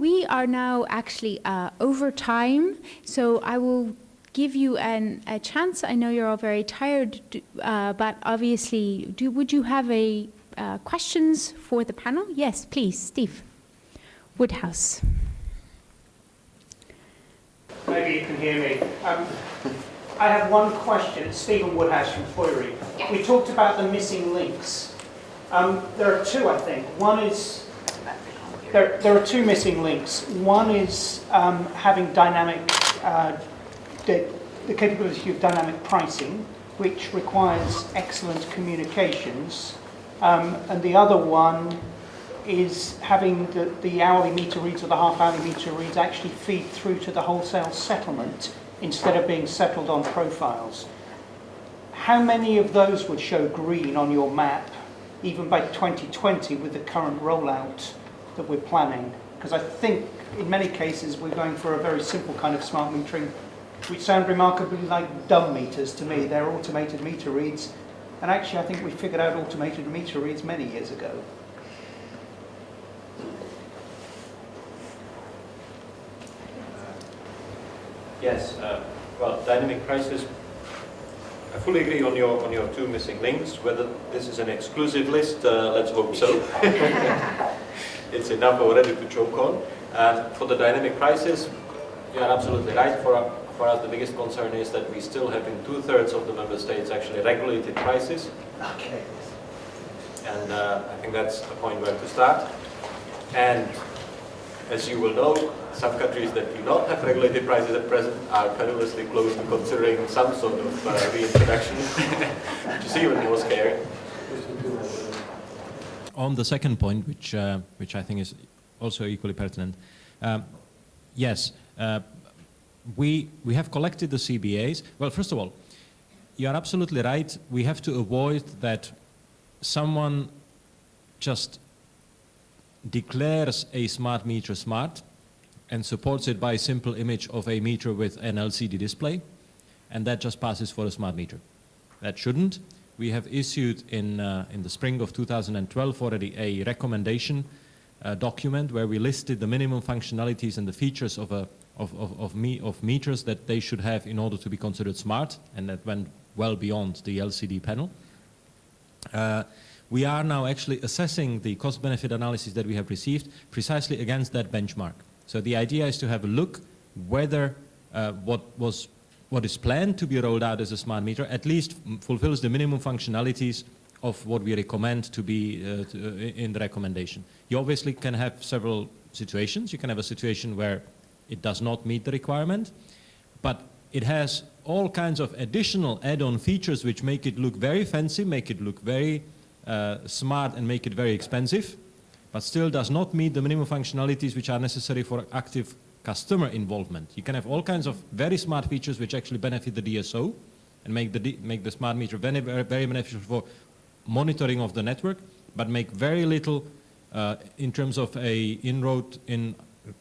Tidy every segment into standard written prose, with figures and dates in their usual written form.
we are now actually over time, so I will give you a chance. I know you're all very tired, but obviously, would you have questions for the panel? Yes, please, Steve Woodhouse. Maybe you can hear me. I have one question. It's Stephen Woodhouse from Feury. Yeah. We talked about the missing links. There are two, I think. One is, there are two missing links. One is having dynamic, the capability of dynamic pricing, which requires excellent communications. And the other one is having the hourly meter reads or the half-hourly meter reads actually feed through to the wholesale settlement instead of being settled on profiles. How many of those would show green on your map, even by 2020 with the current rollout that we're planning? Because I think in many cases we're going for a very simple kind of smart metering, which sound remarkably like dumb meters to me. They're automated meter reads. And actually I think we figured out automated meter reads many years ago. Yes, well, dynamic prices, I fully agree on your two missing links. Whether this is an exclusive list, let's hope so. It's enough already to choke on. For the dynamic prices, you are absolutely right. For us, the biggest concern is that we still have in 2/3 of the member states actually regulated prices. Okay. And I think that's the point where to start. And as you will know, some countries that do not have regulated prices at present are perilously close to considering some sort of reintroduction, which is even more scary. On the second point, which I think is also equally pertinent, yes, we have collected the CBAs. Well, first of all, you are absolutely right. We have to avoid that someone just declares a smart meter smart and supports it by a simple image of a meter with an LCD display, and that just passes for a smart meter. That shouldn't. We have issued in the spring of 2012 already a recommendation document where we listed the minimum functionalities and the features of meters that they should have in order to be considered smart, and that went well beyond the LCD panel. We are now actually assessing the cost-benefit analysis that we have received precisely against that benchmark. So the idea is to have a look whether what is planned to be rolled out as a smart meter at least fulfills the minimum functionalities of what we recommend to be in the recommendation. You obviously can have several situations. You can have a situation where it does not meet the requirement, but it has all kinds of additional add-on features which make it look very fancy, make it look very smart, and make it very expensive, but still does not meet the minimum functionalities which are necessary for active customer involvement. You can have all kinds of very smart features which actually benefit the DSO and make the smart meter very, very beneficial for monitoring of the network, but make very little in terms of a inroad in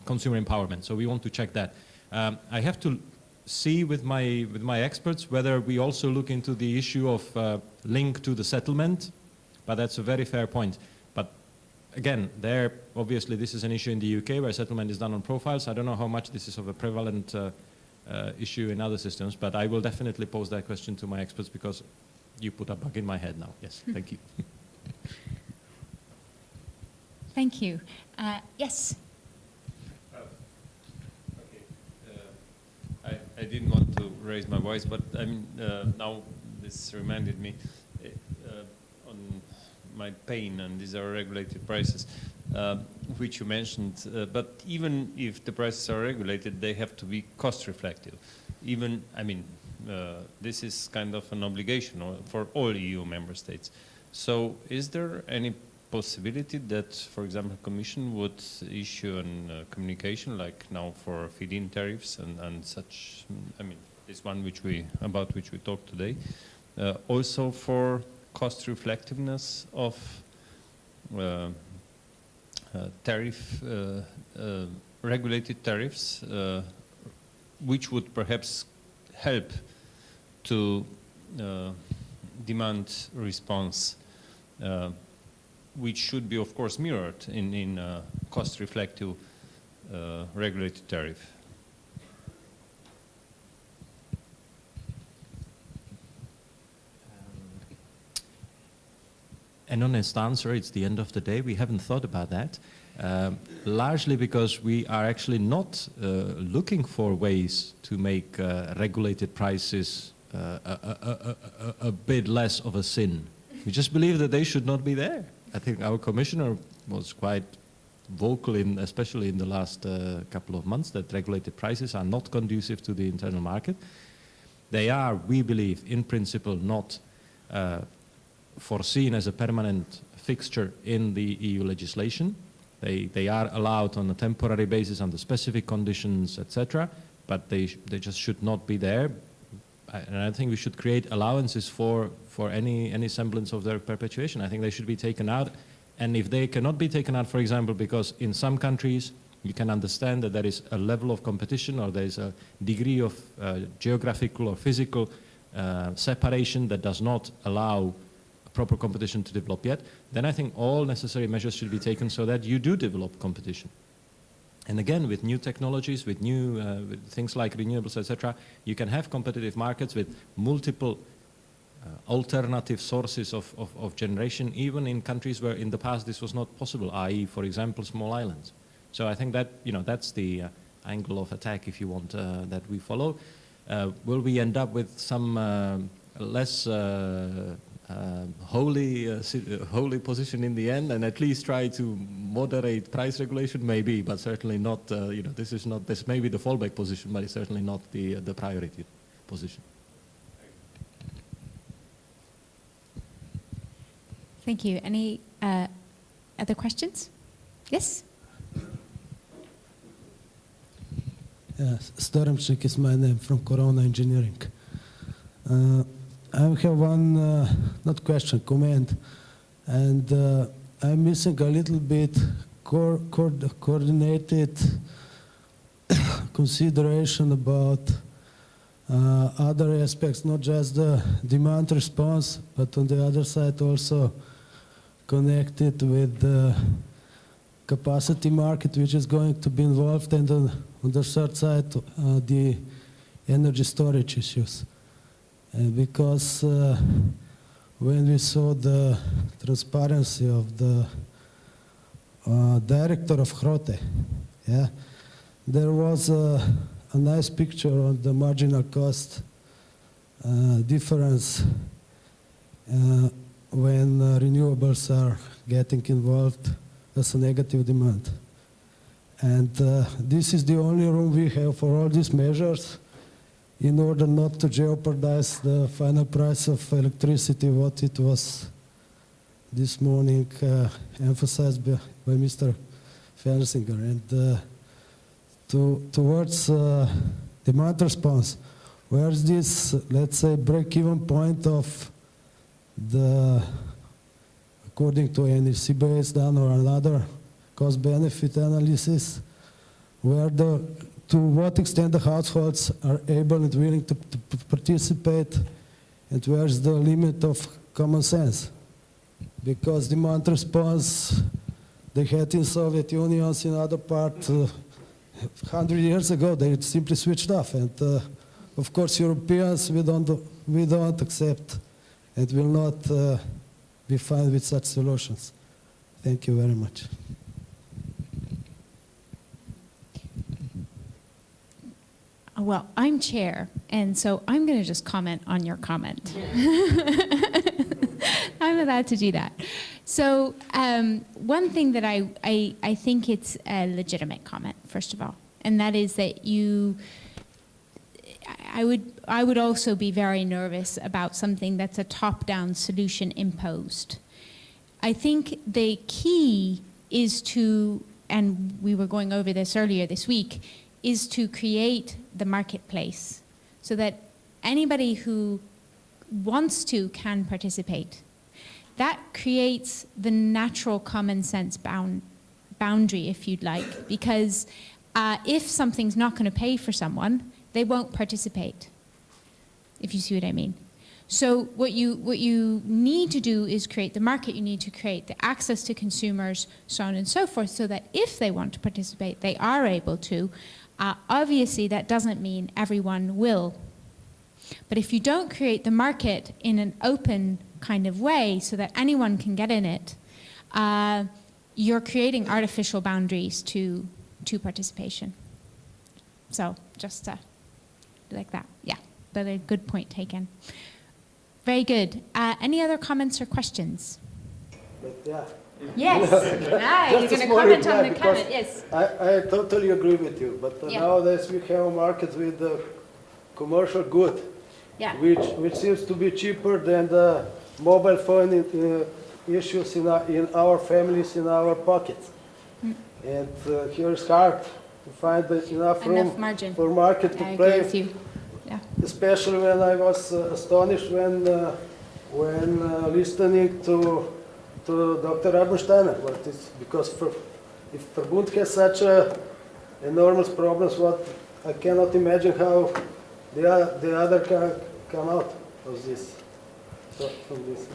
consumer empowerment. So we want to check that. I have to see with my experts whether we also look into the issue of link to the settlement, but that's a very fair point. But again, there obviously this is an issue in the UK where settlement is done on profiles. I don't know how much this is of a prevalent issue in other systems, but I will definitely pose that question to my experts because you put a bug in my head now. Yes, thank you. Thank you. Yes. I didn't want to raise my voice, but I mean, now this reminded me on my pain, and these are regulated prices, which you mentioned. But even if the prices are regulated, they have to be cost reflective. Even, I mean, this is kind of an obligation for all EU member states. So is there any possibility that, for example, Commission would issue a communication like now for feed-in tariffs and such, I mean, this one about which we talked today, also for cost reflectiveness of regulated tariffs, which would perhaps help to demand response, which should be, of course, mirrored in cost-reflective regulated tariff. An honest answer, it's the end of the day. We haven't thought about that, largely because we are actually not looking for ways to make regulated prices a bit less of a sin. We just believe that they should not be there. I think our commissioner was quite vocal, especially in the last couple of months, that regulated prices are not conducive to the internal market. They are, we believe, in principle not foreseen as a permanent fixture in the EU legislation. They are allowed on a temporary basis under specific conditions, etc., but they just should not be there. And I think we should create allowances for any semblance of their perpetuation. I think they should be taken out. And if they cannot be taken out, for example, because in some countries you can understand that there is a level of competition or there is a degree of geographical or physical separation that does not allow proper competition to develop yet, then I think all necessary measures should be taken so that you do develop competition. And again, with new technologies, with new with things like renewables, etc., you can have competitive markets with multiple alternative sources of generation, even in countries where in the past this was not possible, i.e., for example, small islands. So I think that, that's the angle of attack, if you want, that we follow. Will we end up with some less holy position in the end, and at least try to moderate price regulation? Maybe, but certainly not. This may be the fallback position, but it's certainly not the priority position. Thank you. Any other questions? Yes. Yes, Strömbäck is my name, from Corona Engineering. I have one, not question, comment, and I'm missing a little bit coordinated consideration about other aspects, not just the demand response, but on the other side also connected with the capacity market, which is going to be involved, and on the third side, the energy storage issues. Because when we saw the transparency of the director of Hrote, there was a nice picture on the marginal cost difference when renewables are getting involved as a negative demand. And this is the only room we have for all these measures, in order not to jeopardize the final price of electricity, what it was this morning emphasized by Mr. Felsinger. And towards demand response, where is this, let's say, break-even point of the, according to any CBS done or another cost-benefit analysis, where to what extent the households are able and willing to participate, and where is the limit of common sense? Because demand response, they had in Soviet Union, in other parts, 100 years ago, they simply switched off. And of course, Europeans, we don't accept and will not be fine with such solutions. Thank you very much. Well, I'm chair, and so I'm going to just comment on your comment. I'm allowed to do that. So one thing that I think it's a legitimate comment, first of all, and that is that I would also be very nervous about something that's a top-down solution imposed. I think the key is to, and we were going over this earlier this week, is to create the marketplace so that anybody who wants to can participate. That creates the natural common sense boundary, if you'd like, because if something's not going to pay for someone, they won't participate, if you see what I mean. So what you need to do is create the market, you need to create the access to consumers, so on and so forth, so that if they want to participate, they are able to. Obviously, that doesn't mean everyone will. But if you don't create the market in an open kind of way so that anyone can get in it, you're creating artificial boundaries to participation. So just like that, yeah, but a good point taken. Very good. Any other comments or questions? But yeah. Yes. You're Just a going to small comment reply, on the because comment. Yes. I totally agree with you, but Yeah. nowadays we have a market with the commercial good, Yeah. which seems to be cheaper than the mobile phone issues in our families, in our pockets. And here it's hard to find enough room Enough margin. for market to I agree play. with you. Yeah. Especially when I was astonished when listening to Dr. Abensteiner, because if Verbund has such enormous problems, I cannot imagine how the other can come out of this. From this.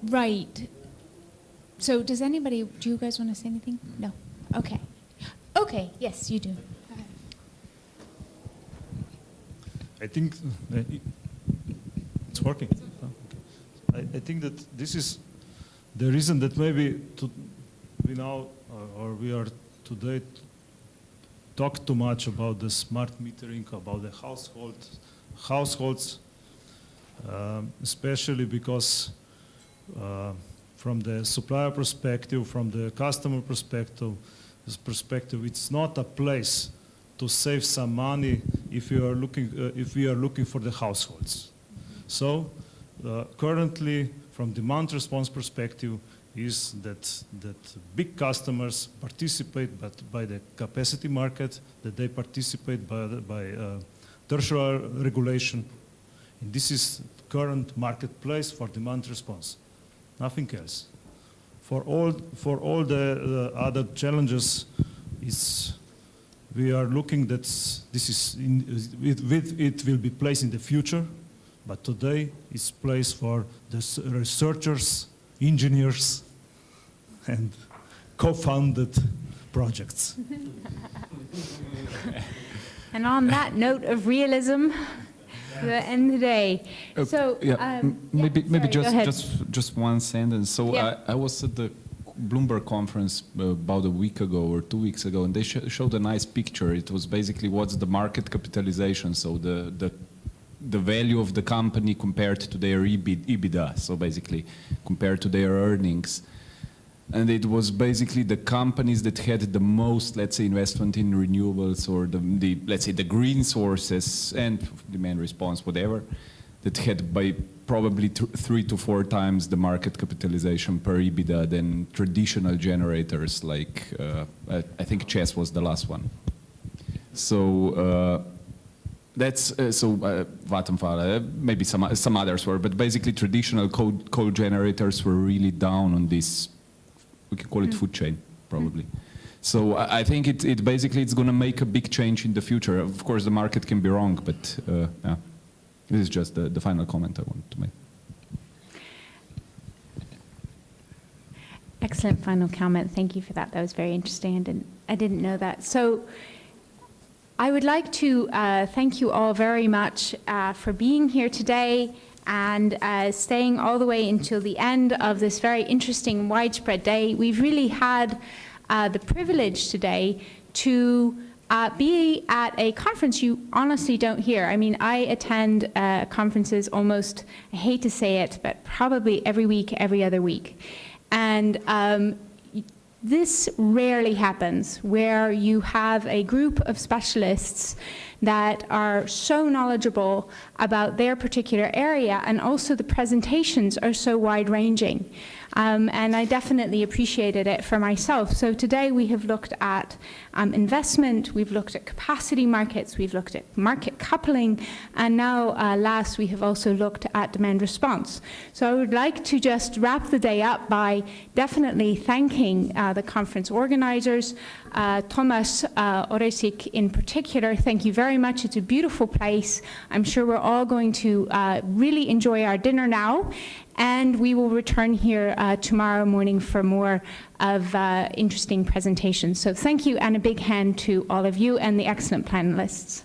Right. So do you guys want to say anything? No. Okay. Okay, yes, you do. I think it's working. I think that this is the reason that maybe we are today talk too much about the smart metering, about the households, especially because from the supplier perspective, from the customer perspective, it's not a place to save some money if we are looking for the households. So currently, from demand response perspective, is that big customers participate by the capacity market, that they participate by tertiary regulation. And this is current marketplace for demand response, nothing else. For all the other challenges, we are looking that it will be placed in the future, but today it's placed for the researchers, engineers, and co-founded projects. And on that note of realism, the end of the day. So maybe sorry, go ahead. just one sentence. So Yeah. I was at the Bloomberg conference about a week ago or 2 weeks ago, and they showed a nice picture. It was basically what's the market capitalization, so the value of the company compared to their EBITDA, so basically compared to their earnings. And it was basically the companies that had the most, let's say, investment in renewables or the let's say, the green sources and demand response, whatever, that had by probably 3 to 4 times the market capitalization per EBITDA than traditional generators like, I think Chess was the last one. So that's, Vattenfall, maybe some others were, but basically traditional coal generators were really down on this, we can call it food chain, probably. So I think it basically it's going to make a big change in the future. Of course, the market can be wrong, but yeah, this is just the final comment I wanted to make. Excellent final comment. Thank you for that. That was very interesting. I didn't know that. So I would like to thank you all very much for being here today and staying all the way until the end of this very interesting widespread day. We've really had the privilege today to be at a conference you honestly don't hear. I mean, I attend conferences almost, I hate to say it, but probably every week, every other week. And this rarely happens, where you have a group of specialists that are so knowledgeable about their particular area, and also the presentations are so wide-ranging. And I definitely appreciated it for myself. So today we have looked at investment, we've looked at capacity markets, we've looked at market coupling, and now last we have also looked at demand response. So I would like to just wrap the day up by definitely thanking the conference organizers, Thomas Oresik in particular. Thank you very much. It's a beautiful place. I'm sure we're all going to really enjoy our dinner now, and we will return here tomorrow morning for more of interesting presentations. So thank you, and a big hand to all of you and the excellent panelists.